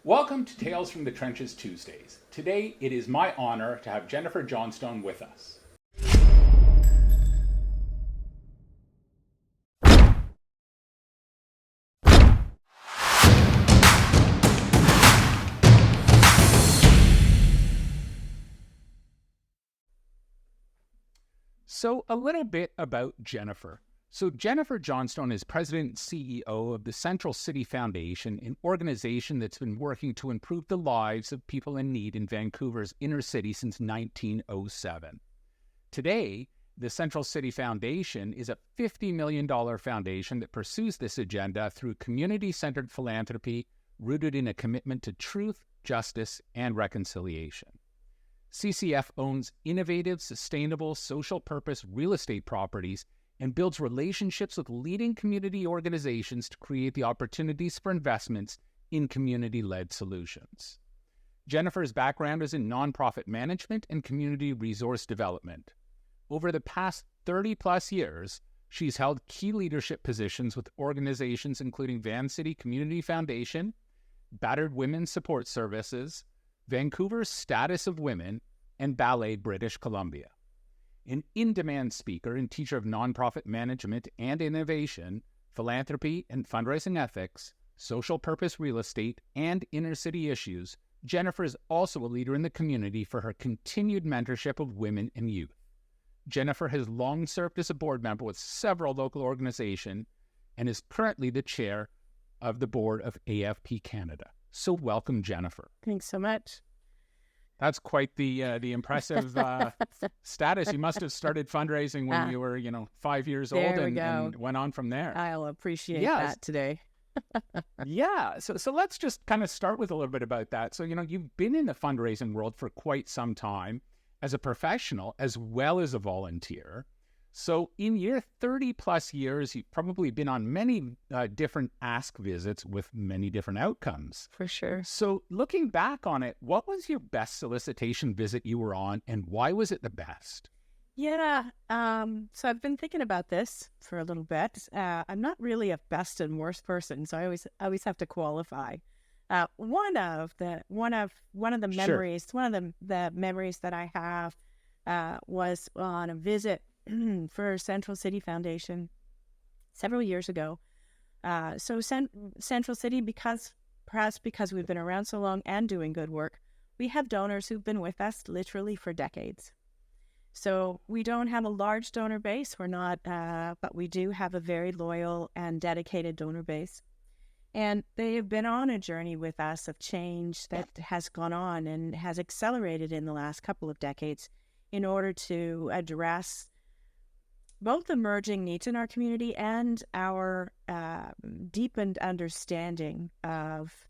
Welcome to Tales from the Trenches Tuesdays. Today, it is my honor to have Jennifer Johnstone with us. So, a little bit about Jennifer. So Jennifer Johnstone is President and CEO of the Central City Foundation, an organization that's been working to improve the lives of people in need in Vancouver's inner city since 1907. Today, the Central City Foundation is a $50 million foundation that pursues this agenda through community-centered philanthropy rooted in a commitment to truth, justice, and reconciliation. CCF owns innovative, sustainable, social purpose real estate properties and builds relationships with leading community organizations to create the opportunities for investments in community-led solutions. Jennifer's background is in nonprofit management and community resource development. Over the past 30-plus years, she's held key leadership positions with organizations including Van City Community Foundation, Battered Women's Support Services, Vancouver's Status of Women, and Ballet British Columbia. An in-demand speaker and teacher of nonprofit management and innovation, philanthropy and fundraising ethics, social purpose real estate, and inner-city issues, Jennifer is also a leader in the community for her continued mentorship of women and youth. Jennifer has long served as a board member with several local organizations and is currently the chair of the Board of AFP Canada. So welcome, Jennifer. Thanks so much. That's quite the impressive status. You must have started fundraising when you were, 5 years old and went on from there. I'll appreciate that today. Yeah. So let's just kind of start with a little bit about that. So, you've been in the fundraising world for quite some time as a professional as well as a volunteer. So in your 30-plus years, you've probably been on many different ask visits with many different outcomes. For sure. So looking back on it, what was your best solicitation visit you were on, and why was it the best? Yeah. So I've been thinking about this for a little bit. I'm not really a best and worst person, so I always have to qualify. One of the memories, Sure. the memories that I have was on a visit for Central City Foundation several years ago. Central City, perhaps because we've been around so long and doing good work, we have donors who've been with us literally for decades. So we don't have a large donor base. We're not, but we do have a very loyal and dedicated donor base. And they have been on a journey with us of change that has gone on and has accelerated in the last couple of decades in order to address both emerging needs in our community and our deepened understanding of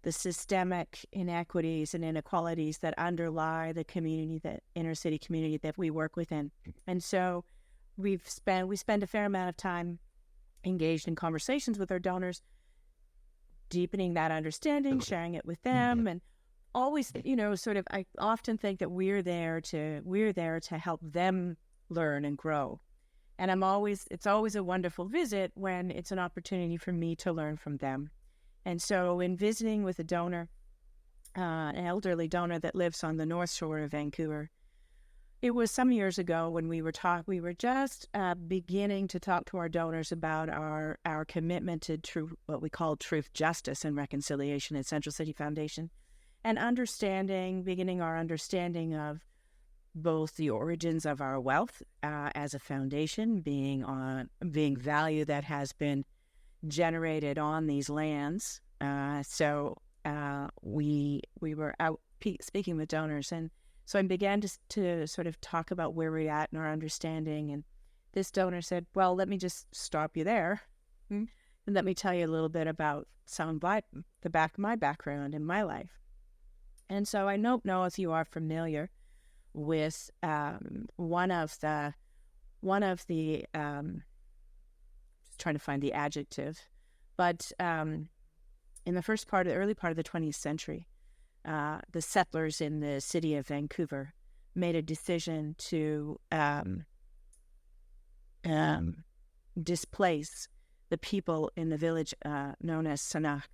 the systemic inequities and inequalities that underlie the community, the inner city community that we work within. And so we spend a fair amount of time engaged in conversations with our donors, deepening that understanding, sharing it with them, and always, I often think that we're there to help them learn and grow. And it's always a wonderful visit when it's an opportunity for me to learn from them. And so in visiting with a donor, an elderly donor that lives on the North Shore of Vancouver, it was some years ago when we were just beginning to talk to our donors about our commitment to what we call truth, justice, and reconciliation at Central City Foundation, and beginning our understanding of both the origins of our wealth as a foundation, being value that has been generated on these lands. So we were out speaking with donors, and so I began to sort of talk about where we're at in our understanding. And this donor said, "Well, let me just stop you there, and let me tell you a little bit about my background in my life." And so I don't know if you are familiar with one of the just trying to find the adjective, but in the early part of the 20th century, the settlers in the city of Vancouver made a decision to displace the people in the village known as Sanak,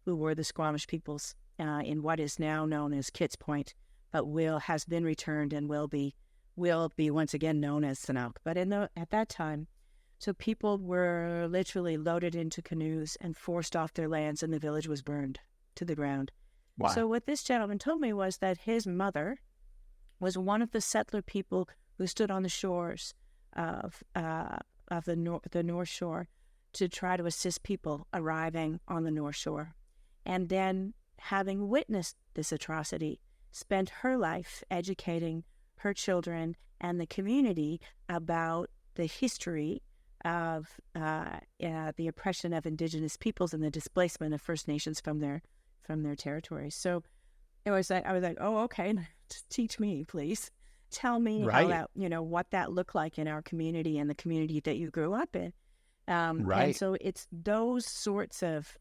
who were the Squamish peoples in what is now known as Kitts Point, but has been returned and will be once again known as Sanook. But at that time, so people were literally loaded into canoes and forced off their lands, and the village was burned to the ground. Wow. So what this gentleman told me was that his mother was one of the settler people who stood on the shores of the North Shore to try to assist people arriving on the North Shore. And then, having witnessed this atrocity, spent her life educating her children and the community about the history of the oppression of Indigenous peoples and the displacement of First Nations from their territories. So I was like, oh, okay, teach me, please. Tell me how that, what that looked like in our community and the community that you grew up in. And so it's those sorts of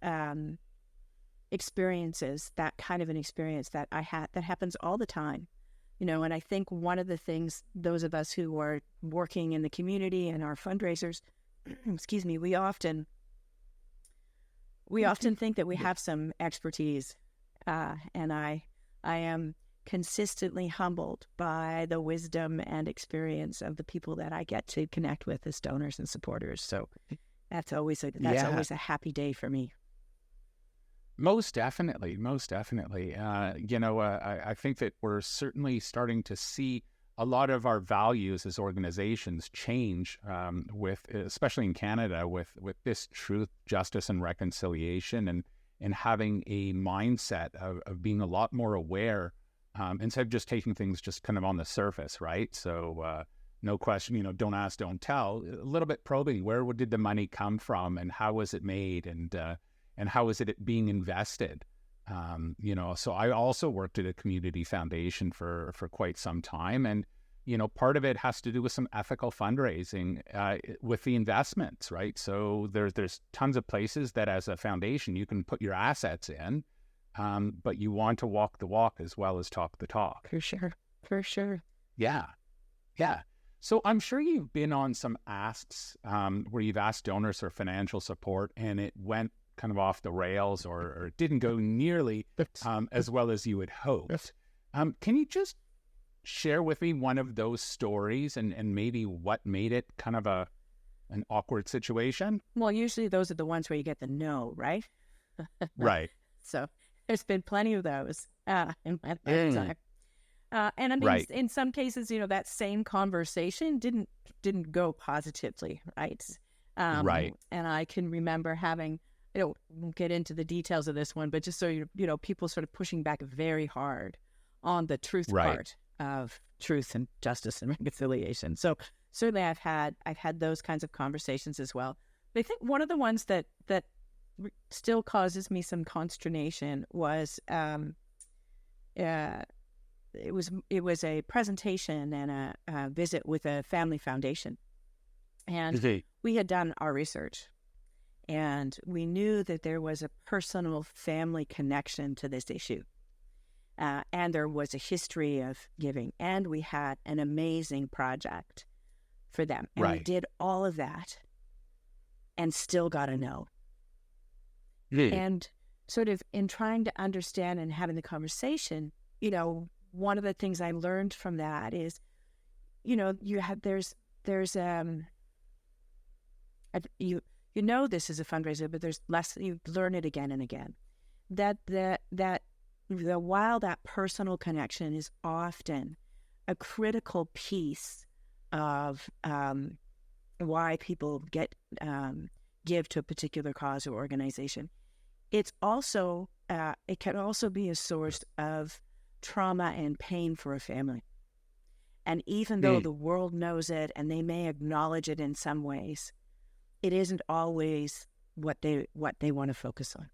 experiences, that kind of an experience that I had, that happens all the time. And I think one of the things, those of us who are working in the community and our fundraisers, excuse me, we often think that we have some expertise, and I am consistently humbled by the wisdom and experience of the people that I get to connect with as donors and supporters. So that's always a happy day for me. Most definitely. I think that we're certainly starting to see a lot of our values as organizations change, especially in Canada, with this truth, justice, and reconciliation, and having a mindset of being a lot more aware, instead of just taking things just kind of on the surface, right? So no question, don't ask, don't tell. A little bit probing, where did the money come from, and how was it made, and how is it being invested? So I also worked at a community foundation for quite some time, and part of it has to do with some ethical fundraising with the investments, right? So there's tons of places that as a foundation you can put your assets in, but you want to walk the walk as well as talk the talk. For sure. Yeah. So I'm sure you've been on some asks where you've asked donors for financial support and it went kind of off the rails or didn't go nearly as well as you had hoped. Can you just share with me one of those stories and maybe what made it kind of an awkward situation? Well, usually those are the ones where you get the no, right? Right. So there's been plenty of those in my lifetime. And I mean, in some cases, that same conversation didn't go positively, right? Right. And I can remember having, won't get into the details of this one, but just so people sort of pushing back very hard on the truth part of truth and justice and reconciliation. So certainly I've had those kinds of conversations as well. But I think one of the ones that still causes me some consternation was it was a presentation and a visit with a family foundation, and we had done our research, and we knew that there was a personal family connection to this issue, and there was a history of giving, and we had an amazing project for them, and we did all of that, and still got a no. And sort of in trying to understand and having the conversation, one of the things I learned from that is, there's this is a fundraiser, but there's less. You learn it again and again. While that personal connection is often a critical piece of why people give to a particular cause or organization, it's also it can also be a source of trauma and pain for a family. And even though the world knows it and they may acknowledge it in some ways, it isn't always what they want to focus on.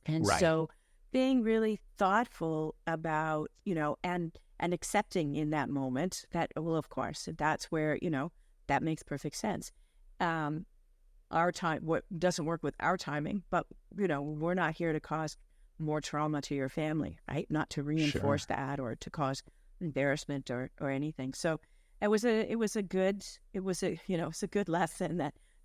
And so being really thoughtful about, and accepting in that moment that, well, of course, that's where, that makes perfect sense. Our time, what doesn't work with our timing, but, we're not here to cause more trauma to your family, right? Not to reinforce that or to cause embarrassment or anything. So it was a good lesson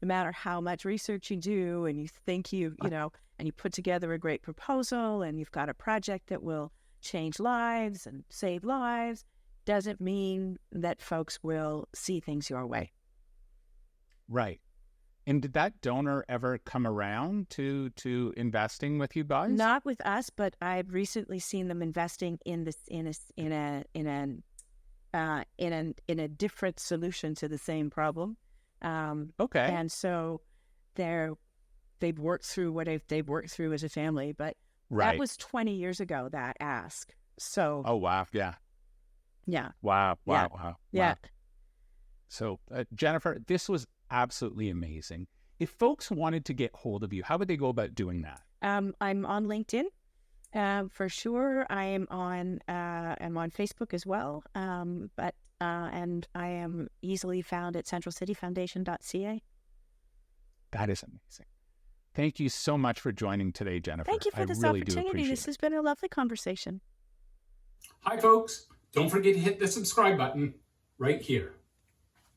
no matter how much research you do and you think and you put together a great proposal and you've got a project that will change lives and save lives, doesn't mean that folks will see things your way. Right. And did that donor ever come around to investing with you guys? Not with us, but I've recently seen them investing in a different solution to the same problem. Okay. And so they've worked through what they've worked through as a family, but that was 20 years ago, that ask. So. Oh, wow. Yeah. Yeah. Wow. Yeah. Yeah. So, Jennifer, this was absolutely amazing. If folks wanted to get hold of you, how would they go about doing that? I'm on LinkedIn, for sure. I'm on Facebook as well. And I am easily found at centralcityfoundation.ca. That is amazing. Thank you so much for joining today, Jennifer. Thank you for this opportunity. This has been a lovely conversation. Hi, folks. Don't forget to hit the subscribe button right here.